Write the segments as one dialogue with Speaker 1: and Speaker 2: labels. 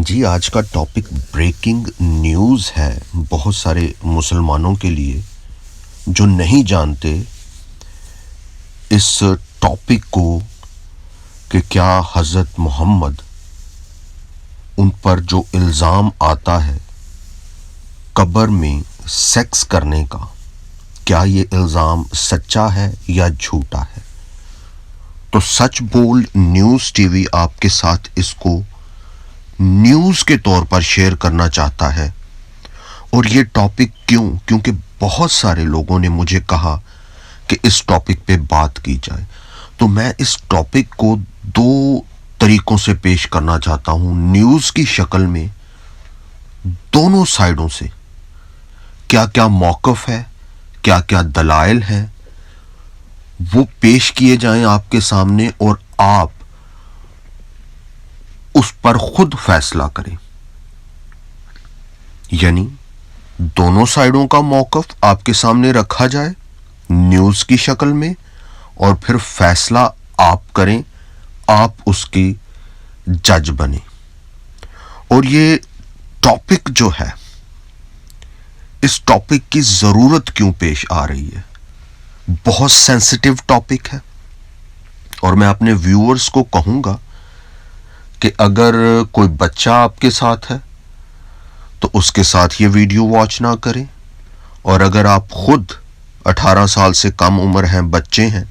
Speaker 1: جی آج کا topic breaking news ہے بہت سارے مسلمانوں کے لیے جو نہیں جانتے اس ٹاپک کو کہ کیا حضرت محمد ان پر جو الزام آتا ہے قبر میں سیکس کرنے کا، کیا یہ الزام سچا ہے یا جھوٹا ہے؟ تو سچ بول نیوز ٹی وی آپ کے ساتھ اس کو نیوز کے طور پر شیئر کرنا چاہتا ہے۔ اور یہ ٹاپک کیونکہ بہت سارے لوگوں نے مجھے کہا کہ اس ٹاپک پہ بات کی جائے، تو میں اس ٹاپک کو دو طریقوں سے پیش کرنا چاہتا ہوں، نیوز کی شکل میں، دونوں سائیڈوں سے کیا کیا موقف ہے، کیا کیا دلائل ہیں، وہ پیش کیے جائیں آپ کے سامنے اور آپ اس پر خود فیصلہ کریں۔ یعنی دونوں سائیڈوں کا موقف آپ کے سامنے رکھا جائے نیوز کی شکل میں، اور پھر فیصلہ آپ کریں، آپ اس کی جج بنیں۔ اور یہ ٹاپک جو ہے، اس ٹاپک کی ضرورت کیوں پیش آ رہی ہے؟ بہت سینسٹیو ٹاپک ہے، اور میں اپنے ویورز کو کہوں گا کہ اگر کوئی بچہ آپ کے ساتھ ہے تو اس کے ساتھ یہ ویڈیو واچ نہ کریں، اور اگر آپ خود 18 سال سے کم عمر ہیں، بچے ہیں،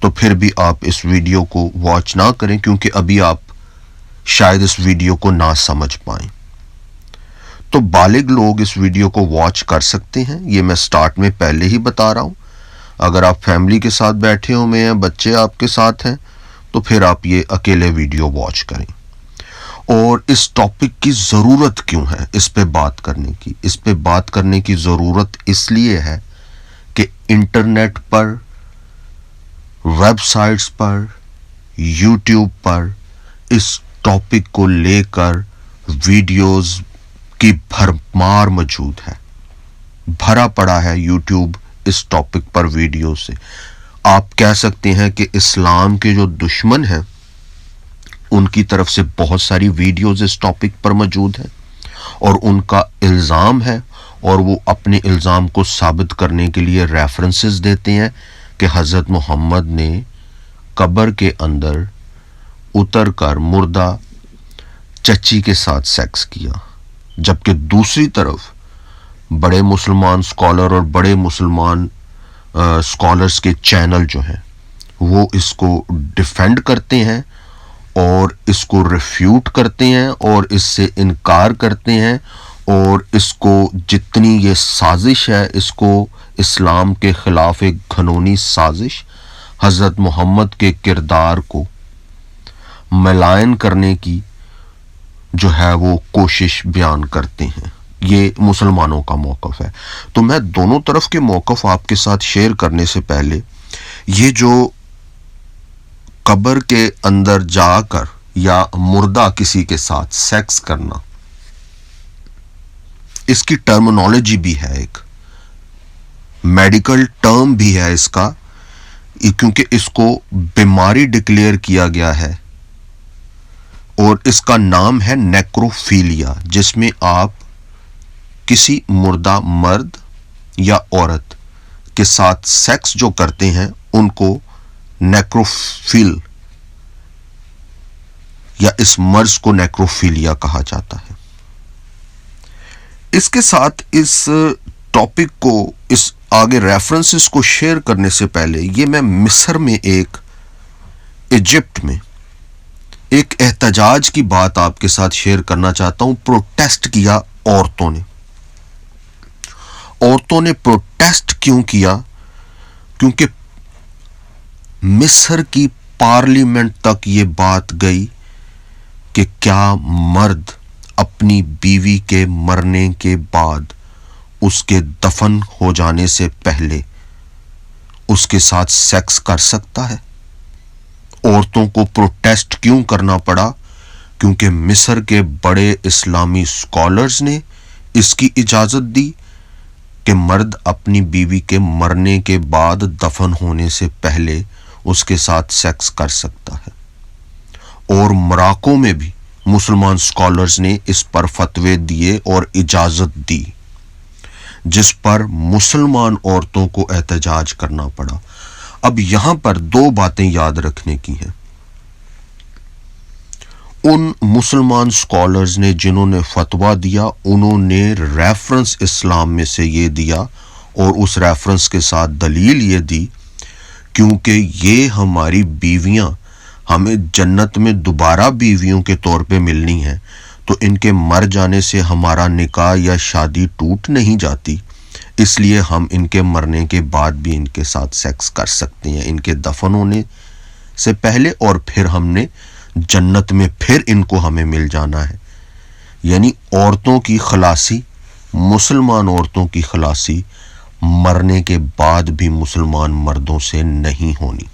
Speaker 1: تو پھر بھی آپ اس ویڈیو کو واچ نہ کریں، کیونکہ ابھی آپ شاید اس ویڈیو کو نہ سمجھ پائیں۔ تو بالغ لوگ اس ویڈیو کو واچ کر سکتے ہیں، یہ میں سٹارٹ میں پہلے ہی بتا رہا ہوں۔ اگر آپ فیملی کے ساتھ بیٹھے ہوئے ہیں، بچے آپ کے ساتھ ہیں، تو پھر آپ یہ اکیلے ویڈیو واچ کریں۔ اور اس ٹاپک کی ضرورت کیوں ہے اس پہ بات کرنے کی؟ اس پہ بات کرنے کی ضرورت اس لیے ہے کہ انٹرنیٹ پر، ویب سائٹس پر، یوٹیوب پر اس ٹاپک کو لے کر ویڈیوز کی بھرمار موجود ہے، بھرا پڑا ہے یوٹیوب اس ٹاپک پر ویڈیو سے۔ آپ کہہ سکتے ہیں کہ اسلام کے جو دشمن ہیں ان کی طرف سے بہت ساری ویڈیوز اس ٹاپک پر موجود ہیں، اور ان کا الزام ہے، اور وہ اپنے الزام کو ثابت کرنے کے لیے ریفرنسز دیتے ہیں کہ حضرت محمد نے قبر کے اندر اتر کر مردہ چچی کے ساتھ سیکس کیا، جبکہ دوسری طرف بڑے مسلمان سکالر اور بڑے مسلمان سکالرز کے چینل جو ہیں وہ اس کو ڈیفینڈ کرتے ہیں اور اس کو ریفیوٹ کرتے ہیں اور اس سے انکار کرتے ہیں، اور اس کو جتنی یہ سازش ہے، اس کو اسلام کے خلاف ایک گھنونی سازش، حضرت محمد کے کردار کو ملائن کرنے کی جو ہے وہ کوشش بیان کرتے ہیں۔ یہ مسلمانوں کا موقف ہے۔ تو میں دونوں طرف کے موقف آپ کے ساتھ شیئر کرنے سے پہلے، یہ جو قبر کے اندر جا کر یا مردہ کسی کے ساتھ سیکس کرنا، اس کی ٹرمنالوجی بھی ہے، ایک میڈیکل ٹرم بھی ہے اس کا، کیونکہ اس کو بیماری ڈکلیئر کیا گیا ہے، اور اس کا نام ہے نیکروفیلیا، جس میں آپ کسی مردہ مرد یا عورت کے ساتھ سیکس جو کرتے ہیں ان کو نیکروفیل یا اس مرض کو نیکروفیلیا کہا جاتا ہے۔ اس کے ساتھ اس ٹاپک کو، اس آگے ریفرنسز کو شیئر کرنے سے پہلے، یہ میں مصر میں ایجپٹ میں ایک احتجاج کی بات آپ کے ساتھ شیئر کرنا چاہتا ہوں۔ پروٹیسٹ کیا عورتوں نے پروٹیسٹ کیوں کیا؟ کیونکہ مصر کی پارلیمنٹ تک یہ بات گئی کہ کیا مرد اپنی بیوی کے مرنے کے بعد، اس کے دفن ہو جانے سے پہلے، اس کے ساتھ سیکس کر سکتا ہے؟ عورتوں کو پروٹیسٹ کیوں کرنا پڑا؟ کیونکہ مصر کے بڑے اسلامی سکالرز نے اس کی اجازت دی کہ مرد اپنی بیوی کے مرنے کے بعد، دفن ہونے سے پہلے اس کے ساتھ سیکس کر سکتا ہے۔ اور موراکو میں بھی مسلمان اسکالرز نے اس پر فتوے دیے اور اجازت دی، جس پر مسلمان عورتوں کو احتجاج کرنا پڑا۔ اب یہاں پر دو باتیں یاد رکھنے کی ہیں۔ ان مسلمان اسکالرز نے جنہوں نے فتویٰ دیا، انہوں نے ریفرنس اسلام میں سے یہ دیا اور اس ریفرنس کے ساتھ دلیل یہ دی کیونکہ یہ ہماری بیویاں ہمیں جنت میں دوبارہ بیویوں کے طور پہ ملنی ہیں، تو ان کے مر جانے سے ہمارا نکاح یا شادی ٹوٹ نہیں جاتی، اس لیے ہم ان کے مرنے کے بعد بھی ان کے ساتھ سیکس کر سکتے ہیں، ان کے دفن ہونے سے پہلے، اور پھر ہم نے جنت میں پھر ان کو ہمیں مل جانا ہے۔ یعنی عورتوں کی خلاصی، مسلمان عورتوں کی خلاصی مرنے کے بعد بھی مسلمان مردوں سے نہیں ہونی۔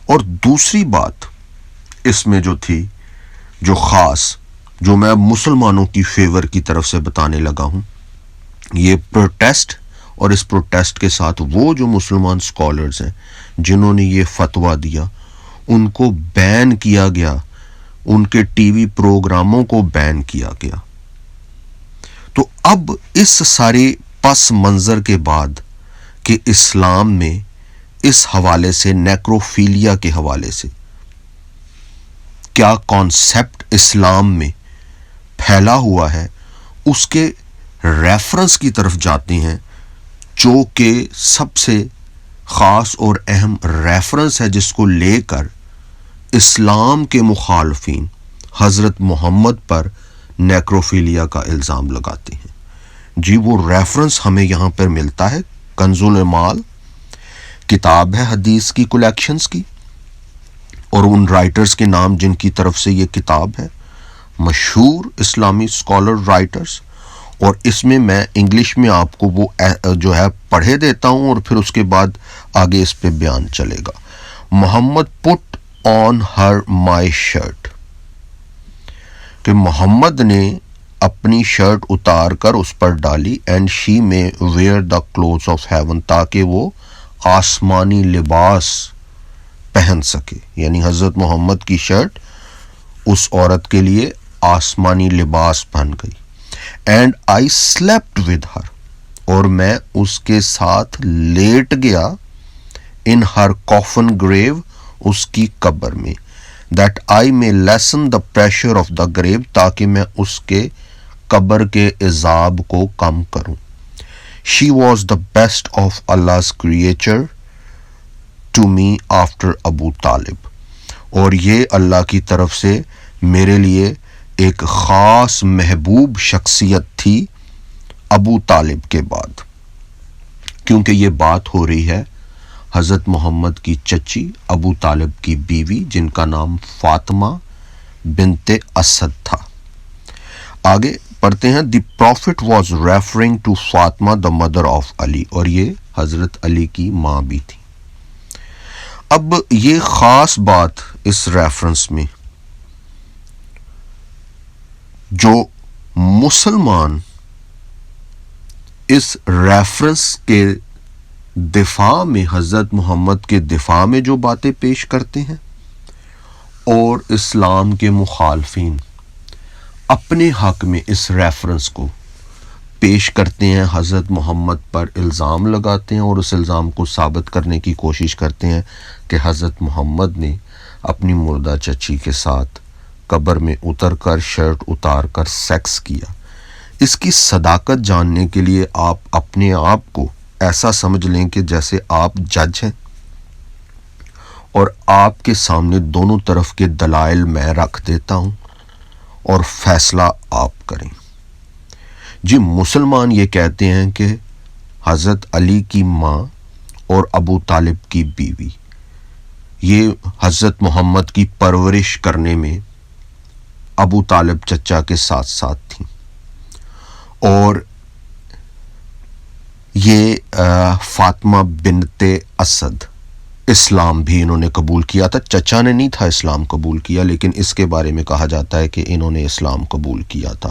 Speaker 1: اور دوسری بات اس میں جو تھی، جو خاص، جو میں مسلمانوں کی فیور کی طرف سے بتانے لگا ہوں، یہ پروٹیسٹ، اور اس پروٹیسٹ کے ساتھ وہ جو مسلمان اسکالرز ہیں جنہوں نے یہ فتویٰ دیا، ان کو بین کیا گیا، ان کے ٹی وی پروگراموں کو بین کیا گیا۔ تو اب اس سارے پس منظر کے بعد کہ اسلام میں اس حوالے سے، نیکروفیلیا کے حوالے سے کیا کانسیپٹ اسلام میں پھیلا ہوا ہے، اس کے ریفرنس کی طرف جاتے ہیں، جو کہ سب سے خاص اور اہم ریفرنس ہے جس کو لے کر اسلام کے مخالفین حضرت محمد پر نیکروفیلیا کا الزام لگاتے ہیں۔ جی وہ ریفرنس ہمیں یہاں پر ملتا ہے، کنز المال کتاب ہے حدیث کی کلیکشنز کی، اور ان رائٹرز کے نام جن کی طرف سے یہ کتاب ہے، مشہور اسلامی اسکالر رائٹرز، اور اس میں میں انگلش میں آپ کو وہ جو ہے پڑھے دیتا ہوں اور پھر اس کے بعد آگے اس پہ بیان چلے گا۔ محمد پٹ آن ہر مائی شرٹ، کہ محمد نے اپنی شرٹ اتار کر اس پر ڈالی، and she may wear the clothes of heaven, تاکہ وہ آسمانی لباس پہن سکے، یعنی حضرت محمد کی شرٹ اس عورت کے لیے آسمانی لباس بن گئی۔ And I slept with her, اور میں اس کے ساتھ لیٹ گیا، ان ہر کافن گریو، اس کی قبر میں، that I may lessen the pressure of the grave, تاکہ میں اس کے قبر کے عذاب کو کم کروں۔ She was the best of Allah's creature to me after ابو طالب، اور یہ اللہ کی طرف سے میرے لیے ایک خاص محبوب شخصیت تھی ابو طالب کے بعد، کیونکہ یہ بات ہو رہی ہے حضرت محمد کی چچی ابو طالب کی بیوی، جن کا نام فاطمہ بنت اسد تھا۔ آگے پڑھتے ہیں، the prophet was referring to Fatima the mother of Ali, اور یہ حضرت علی کی ماں بھی تھی۔ اب یہ خاص بات اس ریفرنس میں، جو مسلمان اس ریفرنس کے دفاع میں، حضرت محمد کے دفاع میں جو باتیں پیش کرتے ہیں، اور اسلام کے مخالفین اپنے حق میں اس ریفرنس کو پیش کرتے ہیں، حضرت محمد پر الزام لگاتے ہیں اور اس الزام کو ثابت کرنے کی کوشش کرتے ہیں کہ حضرت محمد نے اپنی مردہ چچی کے ساتھ قبر میں اتر کر، شرٹ اتار کر سیکس کیا۔ اس کی صداقت جاننے کے لیے آپ اپنے آپ کو ایسا سمجھ لیں کہ جیسے آپ جج ہیں اور آپ کے سامنے دونوں طرف کے دلائل میں رکھ دیتا ہوں اور فیصلہ آپ کریں۔ جی مسلمان یہ کہتے ہیں کہ حضرت علی کی ماں اور ابو طالب کی بیوی یہ حضرت محمد کی پرورش کرنے میں ابو طالب چچا کے ساتھ ساتھ تھیں، اور یہ فاطمہ بنت اسد اسلام بھی انہوں نے قبول کیا تھا۔ چچا نے نہیں تھا اسلام قبول کیا، لیکن اس کے بارے میں کہا جاتا ہے کہ انہوں نے اسلام قبول کیا تھا۔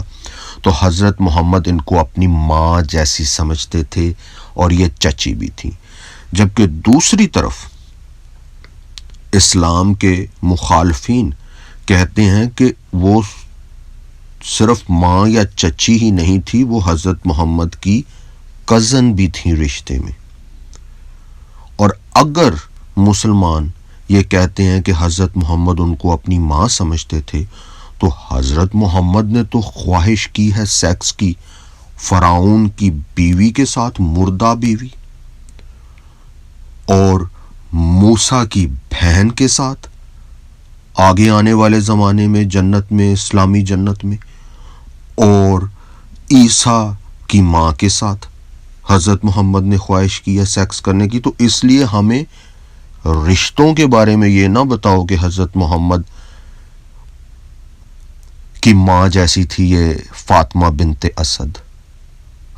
Speaker 1: تو حضرت محمد ان کو اپنی ماں جیسی سمجھتے تھے، اور یہ چچی بھی تھی۔ جبکہ دوسری طرف اسلام کے مخالفین کہتے ہیں کہ وہ صرف ماں یا چچی ہی نہیں تھی، وہ حضرت محمد کی کزن بھی تھی رشتے میں. اور اگر مسلمان یہ کہتے ہیں کہ حضرت محمد ان کو اپنی ماں سمجھتے تھے، تو حضرت محمد نے تو خواہش کی ہے سیکس کی فرعون کی بیوی کے ساتھ، مردہ بیوی، اور موسیٰ کی بہن کے ساتھ آگے آنے والے زمانے میں جنت میں، اسلامی جنت میں، اور عیسیٰ کی ماں کے ساتھ حضرت محمد نے خواہش کی ہے سیکس کرنے کی. تو اس لیے ہمیں رشتوں کے بارے میں یہ نہ بتاؤ کہ حضرت محمد کی ماں جیسی تھی یہ فاطمہ بنت اسد،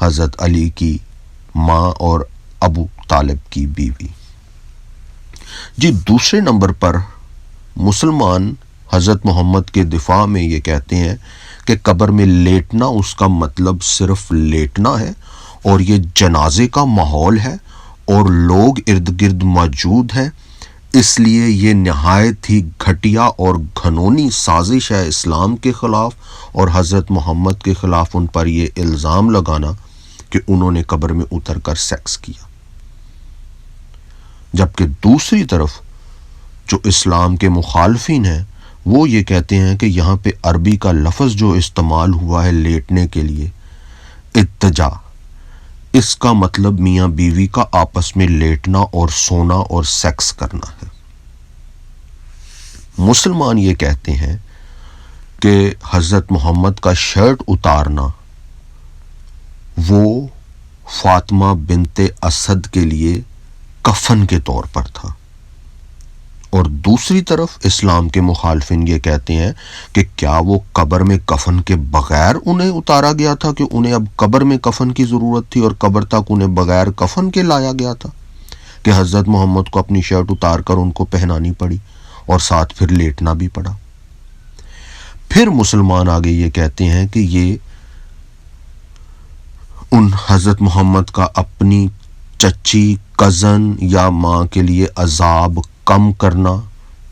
Speaker 1: حضرت علی کی ماں اور ابو طالب کی بیوی. جی دوسرے نمبر پر مسلمان حضرت محمد کے دفاع میں یہ کہتے ہیں کہ قبر میں لیٹنا اس کا مطلب صرف لیٹنا ہے، اور یہ جنازے کا ماحول ہے اور لوگ ارد گرد موجود ہیں، اس لیے یہ نہایت ہی گھٹیا اور گھنونی سازش ہے اسلام کے خلاف اور حضرت محمد کے خلاف ان پر یہ الزام لگانا کہ انہوں نے قبر میں اتر کر سیکس کیا. جبکہ دوسری طرف جو اسلام کے مخالفین ہیں وہ یہ کہتے ہیں کہ یہاں پہ عربی کا لفظ جو استعمال ہوا ہے لیٹنے کے لیے، اضطجاع، اس کا مطلب میاں بیوی کا آپس میں لیٹنا اور سونا اور سیکس کرنا ہے. مسلمان یہ کہتے ہیں کہ حضرت محمد کا شرٹ اتارنا وہ فاطمہ بنت اسد کے لیے کفن کے طور پر تھا، اور دوسری طرف اسلام کے مخالفین یہ کہتے ہیں کہ کیا وہ قبر میں کفن کے بغیر انہیں اتارا گیا تھا، کہ انہیں اب قبر میں کفن کی ضرورت تھی اور قبر تک انہیں بغیر کفن کے لایا گیا تھا، کہ حضرت محمد کو اپنی شرٹ اتار کر ان کو پہنانی پڑی اور ساتھ پھر لیٹنا بھی پڑا. پھر مسلمان آگے یہ کہتے ہیں کہ یہ ان حضرت محمد کا اپنی چچی، کزن یا ماں کے لیے عذاب کم کرنا،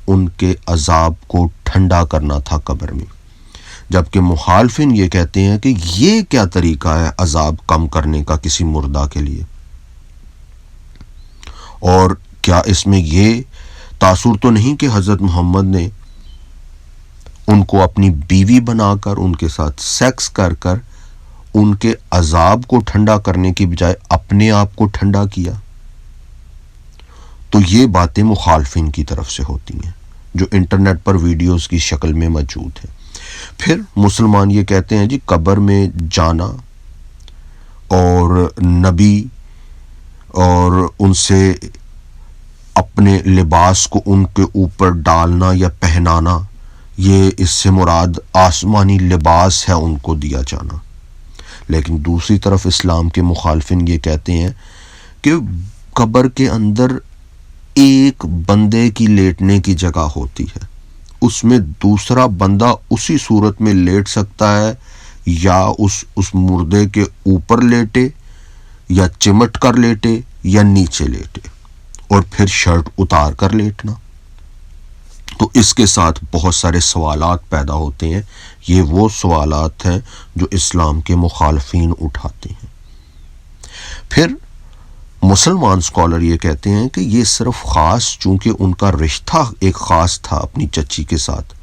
Speaker 1: ان کے عذاب کو ٹھنڈا کرنا تھا قبر میں. جبکہ مخالفین یہ کہتے ہیں کہ یہ کیا طریقہ ہے عذاب کم کرنے کا کسی مردہ کے لیے، اور کیا اس میں یہ تاثر تو نہیں کہ حضرت محمد نے ان کو اپنی بیوی بنا کر ان کے ساتھ سیکس کر کر ان کے عذاب کو ٹھنڈا کرنے کی بجائے اپنے آپ کو ٹھنڈا کیا. تو یہ باتیں مخالفین کی طرف سے ہوتی ہیں جو انٹرنیٹ پر ویڈیوز کی شکل میں موجود ہیں. پھر مسلمان یہ کہتے ہیں جی قبر میں جانا اور نبی اور ان سے اپنے لباس کو ان کے اوپر ڈالنا یا پہنانا، یہ اس سے مراد آسمانی لباس ہے ان کو دیا جانا. لیکن دوسری طرف اسلام کے مخالفین یہ کہتے ہیں کہ قبر کے اندر ایک بندے کی لیٹنے کی جگہ ہوتی ہے، اس میں دوسرا بندہ اسی صورت میں لیٹ سکتا ہے، یا اس مردے کے اوپر لیٹے یا چمٹ کر لیٹے یا نیچے لیٹے، اور پھر شرٹ اتار کر لیٹنا. تو اس کے ساتھ بہت سارے سوالات پیدا ہوتے ہیں. یہ وہ سوالات ہیں جو اسلام کے مخالفین اٹھاتے ہیں. پھر مسلمان سکولر یہ کہتے ہیں کہ یہ صرف خاص چونکہ ان کا رشتہ ایک خاص تھا اپنی چچی کے ساتھ،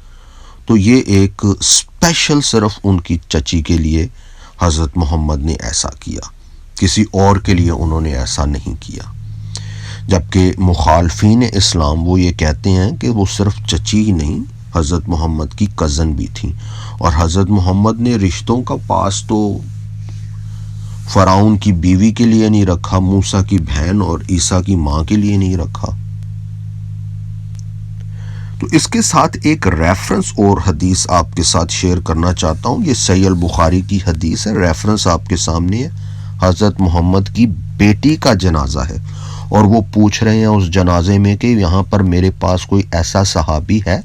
Speaker 1: تو یہ ایک اسپیشل صرف ان کی چچی کے لیے حضرت محمد نے ایسا کیا، کسی اور کے لیے انہوں نے ایسا نہیں کیا. جبکہ مخالفین اسلام وہ یہ کہتے ہیں کہ وہ صرف چچی ہی نہیں، حضرت محمد کی کزن بھی تھیں، اور حضرت محمد نے رشتوں کا پاس تو فرعون کی بیوی کے لیے نہیں رکھا، موسیٰ کی بہن اور عیسیٰ کی ماں کے لیے نہیں رکھا. تو اس کے ساتھ ایک ریفرنس اور حدیث آپ کے ساتھ شیئر کرنا چاہتا ہوں. یہ صحیح البخاری کی حدیث ہے، ریفرنس آپ کے سامنے ہے. حضرت محمد کی بیٹی کا جنازہ ہے اور وہ پوچھ رہے ہیں اس جنازے میں کہ یہاں پر میرے پاس کوئی ایسا صحابی ہے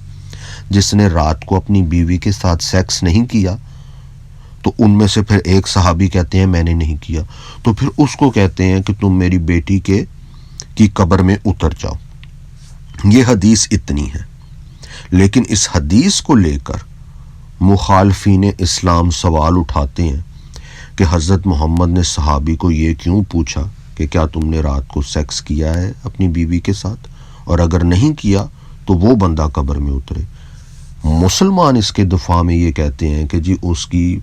Speaker 1: جس نے رات کو اپنی بیوی کے ساتھ سیکس نہیں کیا. تو ان میں سے پھر ایک صحابی کہتے ہیں میں نے نہیں کیا. تو پھر اس کو کہتے ہیں کہ تم میری بیٹی کی قبر میں اتر جاؤ. یہ حدیث اتنی ہے. لیکن اس حدیث کو لے کر مخالفین اسلام سوال اٹھاتے ہیں کہ حضرت محمد نے صحابی کو یہ کیوں پوچھا کہ کیا تم نے رات کو سیکس کیا ہے اپنی بیوی کے ساتھ، اور اگر نہیں کیا تو وہ بندہ قبر میں اترے۔ مسلمان اس کے دفاع میں یہ کہتے ہیں کہ جی اس کی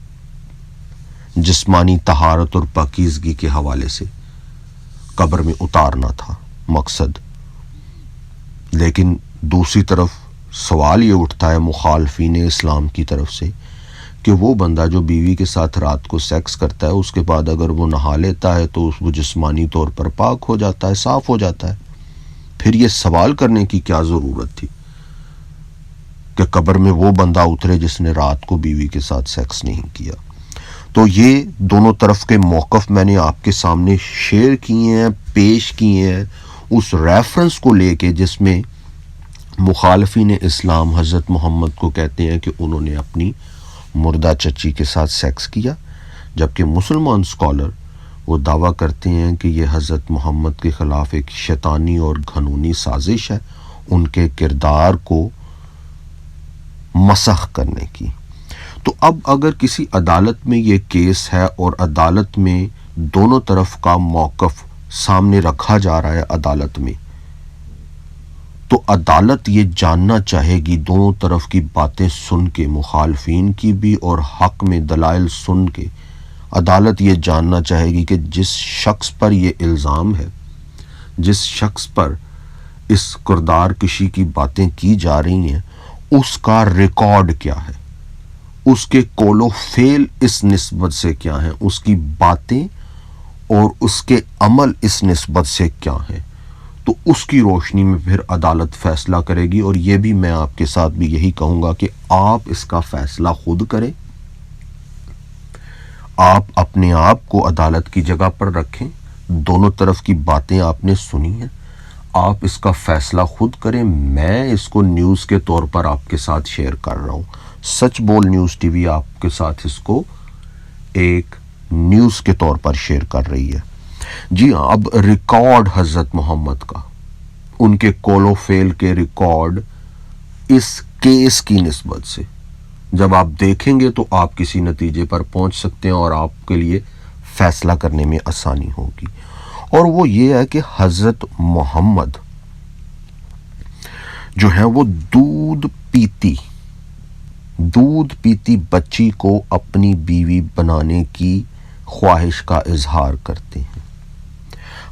Speaker 1: جسمانی طہارت اور پاکیزگی کے حوالے سے قبر میں اتارنا تھا مقصد۔ لیکن دوسری طرف سوال یہ اٹھتا ہے مخالفین اسلام کی طرف سے کہ وہ بندہ جو بیوی کے ساتھ رات کو سیکس کرتا ہے اس کے بعد اگر وہ نہا لیتا ہے تو وہ جسمانی طور پر پاک ہو جاتا ہے، صاف ہو جاتا ہے، پھر یہ سوال کرنے کی کیا ضرورت تھی کہ قبر میں وہ بندہ اترے جس نے رات کو بیوی کے ساتھ سیکس نہیں کیا۔ تو یہ دونوں طرف کے موقف میں نے آپ کے سامنے شیئر کیے ہیں، پیش کیے ہیں، اس ریفرنس کو لے کے جس میں مخالفین اسلام حضرت محمد کو کہتے ہیں کہ انہوں نے اپنی مردہ چچی کے ساتھ سیکس کیا، جبکہ مسلمان اسکالر وہ دعویٰ کرتے ہیں کہ یہ حضرت محمد کے خلاف ایک شیطانی اور گھنونی سازش ہے ان کے کردار کو مسخ کرنے کی۔ تو اب اگر کسی عدالت میں یہ کیس ہے اور عدالت میں دونوں طرف کا موقف سامنے رکھا جا رہا ہے عدالت میں، تو عدالت یہ جاننا چاہے گی دونوں طرف کی باتیں سن کے، مخالفین کی بھی اور حق میں دلائل سن کے، عدالت یہ جاننا چاہے گی کہ جس شخص پر یہ الزام ہے، جس شخص پر اس کردار کشی کی باتیں کی جا رہی ہیں، اس کا ریکارڈ کیا ہے، اس کے قول و فعل اس نسبت سے کیا ہیں، اس کی باتیں اور اس کے عمل اس نسبت سے کیا ہیں۔ تو اس کی روشنی میں پھر عدالت فیصلہ کرے گی، اور یہ بھی میں آپ کے ساتھ بھی یہی کہوں گا کہ آپ اس کا فیصلہ خود کریں، آپ اپنے آپ کو عدالت کی جگہ پر رکھیں، دونوں طرف کی باتیں آپ نے سنی ہیں، آپ اس کا فیصلہ خود کریں۔ میں اس کو نیوز کے طور پر آپ کے ساتھ شیئر کر رہا ہوں، سچ بول نیوز ٹی وی آپ کے ساتھ اس کو ایک نیوز کے طور پر شیئر کر رہی ہے۔ جی ہاں، اب ریکارڈ حضرت محمد کا، ان کے قول و فعل کے ریکارڈ اس کیس کی نسبت سے جب آپ دیکھیں گے تو آپ کسی نتیجے پر پہنچ سکتے ہیں اور آپ کے لیے فیصلہ کرنے میں آسانی ہوگی، اور وہ یہ ہے کہ حضرت محمد جو ہیں وہ دودھ پیتی بچی کو اپنی بیوی بنانے کی خواہش کا اظہار کرتے ہیں۔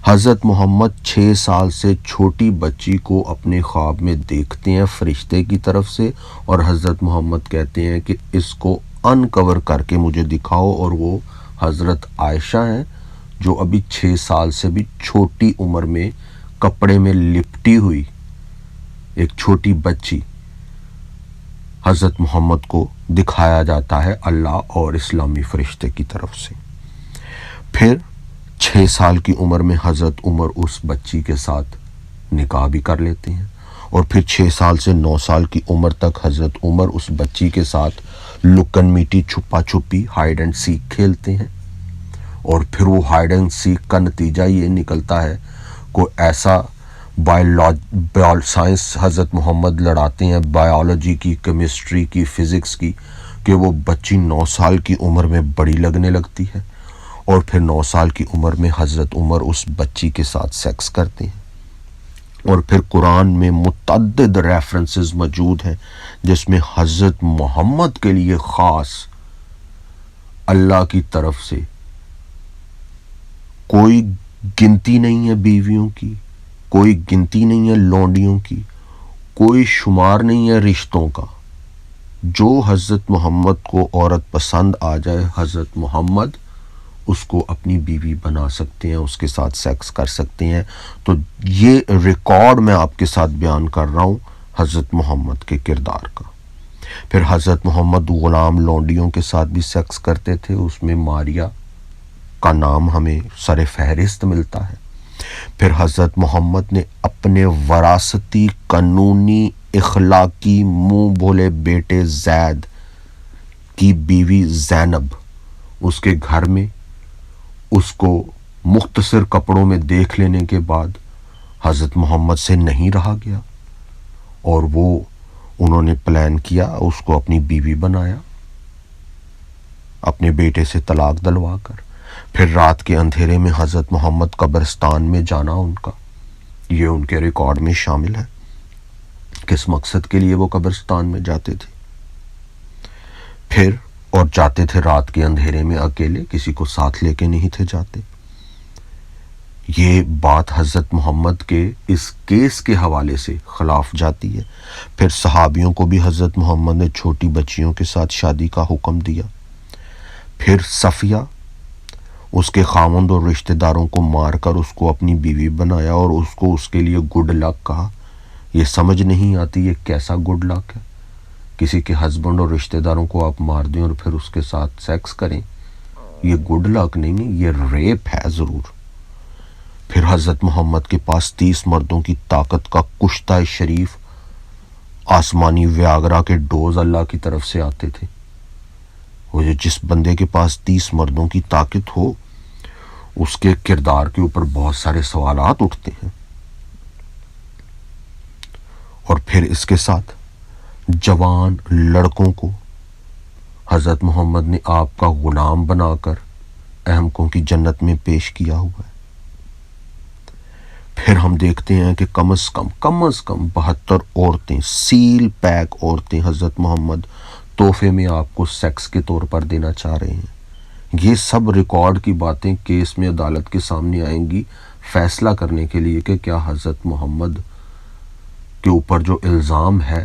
Speaker 1: حضرت محمد 6 سال سے چھوٹی بچی کو اپنے خواب میں دیکھتے ہیں فرشتے کی طرف سے، اور حضرت محمد کہتے ہیں کہ اس کو انکور کر کے مجھے دکھاؤ، اور وہ حضرت عائشہ ہیں جو ابھی 6 سال سے بھی چھوٹی عمر میں کپڑے میں لپٹی ہوئی ایک چھوٹی بچی حضرت محمد کو دکھایا جاتا ہے اللہ اور اسلامی فرشتے کی طرف سے۔ پھر 6 سال کی عمر میں حضرت عمر اس بچی کے ساتھ نکاح بھی کر لیتے ہیں، اور پھر 6 سال سے 9 سال کی عمر تک حضرت عمر اس بچی کے ساتھ لکن میٹی، چھپا چھپی، ہائیڈ اینڈ سیک کھیلتے ہیں، اور پھر وہ ہائیڈ اینڈ سیک کا نتیجہ یہ نکلتا ہے کوئی ایسا سائنس حضرت محمد لڑاتے ہیں، بایولوجی کی، کیمسٹری کی، فزکس کی، کہ وہ بچی 9 سال کی عمر میں بڑی لگنے لگتی ہے، اور پھر 9 سال کی عمر میں حضرت عمر اس بچی کے ساتھ سیکس کرتے ہیں۔ اور پھر قرآن میں متعدد ریفرنسز موجود ہیں جس میں حضرت محمد کے لیے خاص اللہ کی طرف سے کوئی گنتی نہیں ہے بیویوں کی، کوئی گنتی نہیں ہے لونڈیوں کی، کوئی شمار نہیں ہے رشتوں کا۔ جو حضرت محمد کو عورت پسند آ جائے، حضرت محمد اس کو اپنی بیوی بنا سکتے ہیں، اس کے ساتھ سیکس کر سکتے ہیں۔ تو یہ ریکارڈ میں آپ کے ساتھ بیان کر رہا ہوں حضرت محمد کے کردار کا۔ پھر حضرت محمد غلام لونڈیوں کے ساتھ بھی سیکس کرتے تھے، اس میں ماریا کا نام ہمیں سر فہرست ملتا ہے۔ پھر حضرت محمد نے اپنے وراثتی، قانونی، اخلاقی منہ بھولے بیٹے زید کی بیوی زینب اس کے گھر میں اس کو مختصر کپڑوں میں دیکھ لینے کے بعد حضرت محمد سے نہیں رہا گیا، اور وہ انہوں نے پلان کیا، اس کو اپنی بیوی بنایا اپنے بیٹے سے طلاق دلوا کر. پھر رات کے اندھیرے میں حضرت محمد قبرستان میں جانا ان کا، یہ ان کے ریکارڈ میں شامل ہے کس مقصد کے لیے وہ قبرستان میں جاتے تھے. پھر اور جاتے تھے رات کے اندھیرے میں اکیلے، کسی کو ساتھ لے کے نہیں تھے جاتے. یہ بات حضرت محمد کے اس کیس کے حوالے سے خلاف جاتی ہے. پھر صحابیوں کو بھی حضرت محمد نے چھوٹی بچیوں کے ساتھ شادی کا حکم دیا. پھر صفیہ اس کے خاوند اور رشتہ داروں کو مار کر اس کو اپنی بیوی بنایا اور اس کو اس کے لیے گڈ لک کہا. یہ سمجھ نہیں آتی یہ کیسا گڈ لک ہے، کسی کے ہسبینڈ اور رشتہ داروں کو آپ مار دیں اور پھر اس کے ساتھ سیکس کریں. یہ گڈ لک نہیں ہے، یہ ریپ ہے ضرور. پھر حضرت محمد کے پاس 30 مردوں کی طاقت کا کشتہ شریف آسمانی ویاگرا کے ڈوز اللہ کی طرف سے آتے تھے. وہ جس بندے کے پاس 30 مردوں کی طاقت ہو اس کے کردار کے اوپر بہت سارے سوالات اٹھتے ہیں. اور پھر اس کے ساتھ جوان لڑکوں کو حضرت محمد نے آپ کا غلام بنا کر احمقوں کی جنت میں پیش کیا ہوا ہے. پھر ہم دیکھتے ہیں کہ کم از کم 72 عورتیں، سیل پیک عورتیں حضرت محمد تحفے میں آپ کو سیکس کے طور پر دینا چاہ رہے ہیں. یہ سب ریکارڈ کی باتیں کیس میں عدالت کے سامنے آئیں گی فیصلہ کرنے کے لیے کہ کیا حضرت محمد کے اوپر جو الزام ہے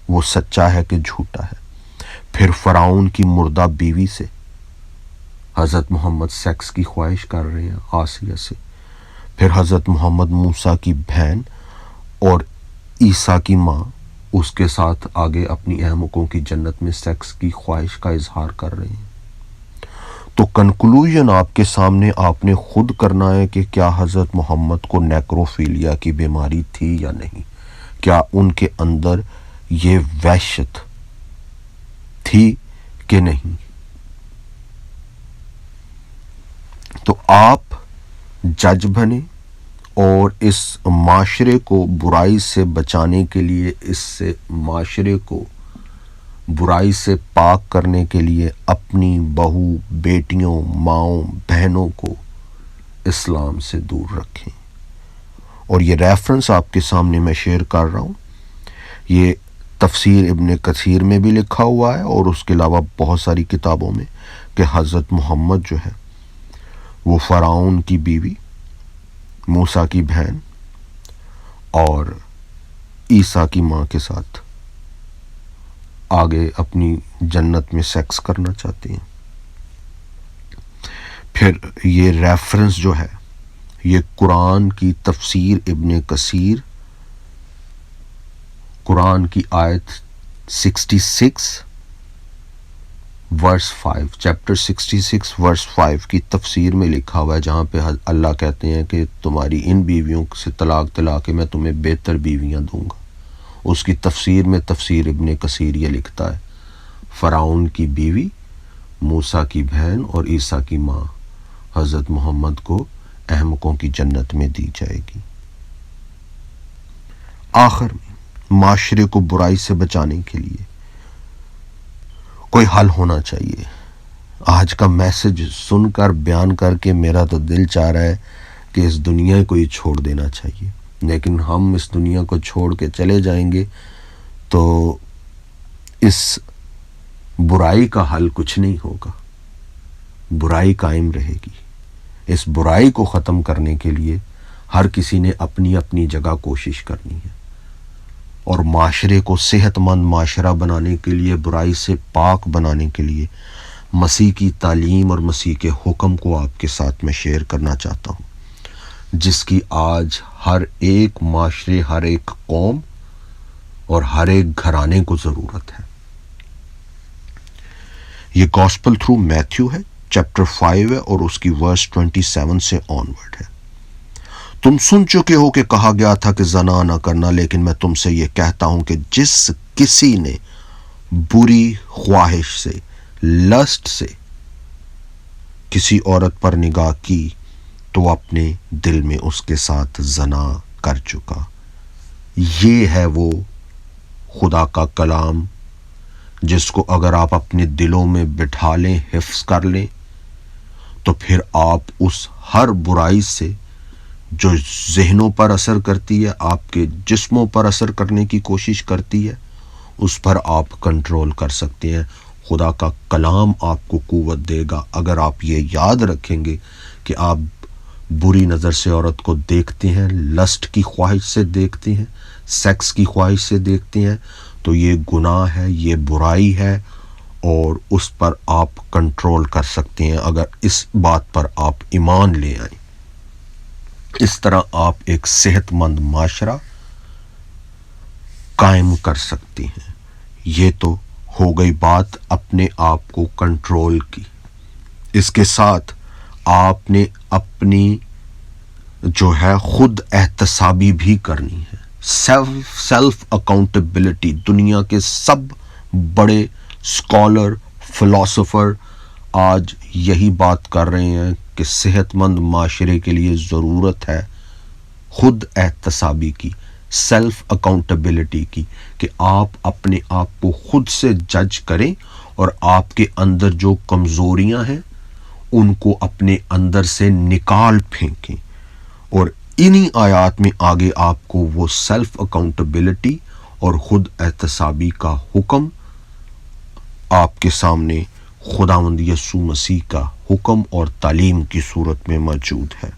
Speaker 1: وہ سچا ہے کہ جھوٹا ہے. پھر فرعون کی مردہ بیوی سے حضرت محمد سیکس کی خواہش کر رہے ہیں، آسیہ سے. پھر حضرت محمد موسیٰ کی بہن اور عیسیٰ کی ماں اس کے ساتھ آگے اپنی احمقوں کی جنت میں سیکس کی خواہش کا اظہار کر رہے ہیں. تو کنکلوژن آپ کے سامنے آپ نے خود کرنا ہے کہ کیا حضرت محمد کو نیکروفیلیا کی بیماری تھی یا نہیں، کیا ان کے اندر یہ وحشت تھی کہ نہیں. تو آپ جج بنے اور اس معاشرے کو برائی سے بچانے کے لیے، اس سے معاشرے کو برائی سے پاک کرنے کے لیے اپنی بہو بیٹیوں ماؤں بہنوں کو اسلام سے دور رکھیں. اور یہ ریفرنس آپ کے سامنے میں شیئر کر رہا ہوں، یہ تفسیر ابن کثیر میں بھی لکھا ہوا ہے اور اس کے علاوہ بہت ساری کتابوں میں کہ حضرت محمد جو ہے وہ فرعون کی بیوی، موسیٰ کی بہن اور عیسیٰ کی ماں کے ساتھ آگے اپنی جنت میں سیکس کرنا چاہتے ہیں. پھر یہ ریفرنس جو ہے یہ قرآن کی تفسیر ابن کثیر، قرآن کی آیت 66 ورس 5، چیپٹر 66 ورس 5 کی تفسیر میں لکھا ہوا ہے، جہاں پہ اللہ کہتے ہیں کہ تمہاری ان بیویوں سے طلاق دلا کے میں تمہیں بہتر بیویاں دوں گا. اس کی تفسیر میں تفسیر ابن کثیر یہ لکھتا ہے فرعون کی بیوی، موسیٰ کی بہن اور عیسیٰ کی ماں حضرت محمد کو احمقوں کی جنت میں دی جائے گی. آخر میں معاشرے کو برائی سے بچانے کے لیے کوئی حل ہونا چاہیے. آج کا میسج سن کر بیان کر کے میرا تو دل چاہ رہا ہے کہ اس دنیا کو ہی چھوڑ دینا چاہیے، لیکن ہم اس دنیا کو چھوڑ کے چلے جائیں گے تو اس برائی کا حل کچھ نہیں ہوگا، برائی قائم رہے گی. اس برائی کو ختم کرنے کے لیے ہر کسی نے اپنی اپنی جگہ کوشش کرنی ہے، اور معاشرے کو صحت مند معاشرہ بنانے کے لیے، برائی سے پاک بنانے کے لیے مسیح کی تعلیم اور مسیح کے حکم کو آپ کے ساتھ میں شیئر کرنا چاہتا ہوں، جس کی آج ہر ایک معاشرے، ہر ایک قوم اور ہر ایک گھرانے کو ضرورت ہے. یہ گاسپل تھرو میتھیو ہے، چیپٹر 5 ہے اور اس کی ورس 27 سے آنورڈ ہے. تم سن چکے ہو کہ کہا گیا تھا کہ زنا نہ کرنا، لیکن میں تم سے یہ کہتا ہوں کہ جس کسی نے بری خواہش سے، لسٹ سے کسی عورت پر نگاہ کی تو اپنے دل میں اس کے ساتھ زنا کر چکا. یہ ہے وہ خدا کا کلام، جس کو اگر آپ اپنے دلوں میں بٹھا لیں، حفظ کر لیں، تو پھر آپ اس ہر برائی سے جو ذہنوں پر اثر کرتی ہے، آپ کے جسموں پر اثر کرنے کی کوشش کرتی ہے، اس پر آپ کنٹرول کر سکتے ہیں۔ خدا کا کلام آپ کو قوت دے گا۔ اگر آپ یہ یاد رکھیں گے کہ آپ بری نظر سے عورت کو دیکھتے ہیں، لسٹ کی خواہش سے دیکھتے ہیں، سیکس کی خواہش سے دیکھتے ہیں، تو یہ گناہ ہے، یہ برائی ہے، اور اس پر آپ کنٹرول کر سکتے ہیں اگر اس بات پر آپ ایمان لے آئیں۔ اس طرح آپ ایک صحت مند معاشرہ قائم کر سکتے ہیں۔ یہ تو ہو گئی بات اپنے آپ کو کنٹرول کی۔ اس کے ساتھ آپ نے اپنی جو ہے خود احتسابی بھی کرنی ہے۔ Self accountability. دنیا کے سب بڑے اسکالر، فلاسفر آج یہی بات کر رہے ہیں کہ صحت مند معاشرے کے لیے ضرورت ہے خود احتسابی کی، سیلف اکاؤنٹیبلٹی کی، کہ آپ اپنے آپ کو خود سے جج کریں اور آپ کے اندر جو کمزوریاں ہیں ان کو اپنے اندر سے نکال پھینکیں، اور انہی آیات میں آگے آپ کو وہ سیلف اکاؤنٹیبلٹی اور خود احتسابی کا حکم آپ کے سامنے خداوند یسوع مسیح کا حکم اور تعلیم کی صورت میں موجود ہے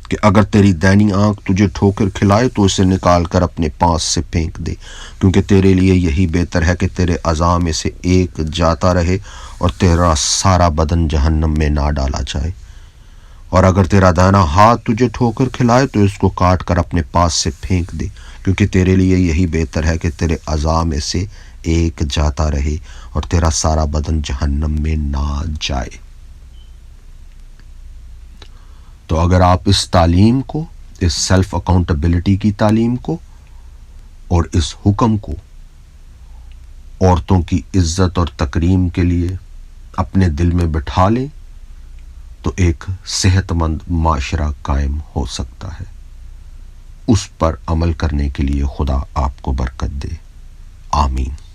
Speaker 1: کہ اگر تیری دائنی آنکھ تجھے ٹھوکر کھلائے تو اسے نکال کر اپنے پاس سے پھینک دے، کیونکہ تیرے لیے یہی بہتر ہے کہ تیرے اعضاء میں سے ایک جاتا رہے اور تیرا سارا بدن جہنم میں نہ ڈالا جائے۔ اور اگر تیرا دائنا ہاتھ تجھے ٹھوکر کھلائے تو اس کو کاٹ کر اپنے پاس سے پھینک دے، کیونکہ تیرے لیے یہی بہتر ہے کہ تیرے اعضاء میں سے ایک جاتا رہے اور تیرا سارا بدن جہنم میں نہ جائے۔ تو اگر آپ اس تعلیم کو، اس سیلف اکاؤنٹیبلٹی کی تعلیم کو اور اس حکم کو عورتوں کی عزت اور تکریم کے لیے اپنے دل میں بٹھا لیں تو ایک صحت مند معاشرہ قائم ہو سکتا ہے۔ اس پر عمل کرنے کے لیے خدا آپ کو برکت دے۔ آمین۔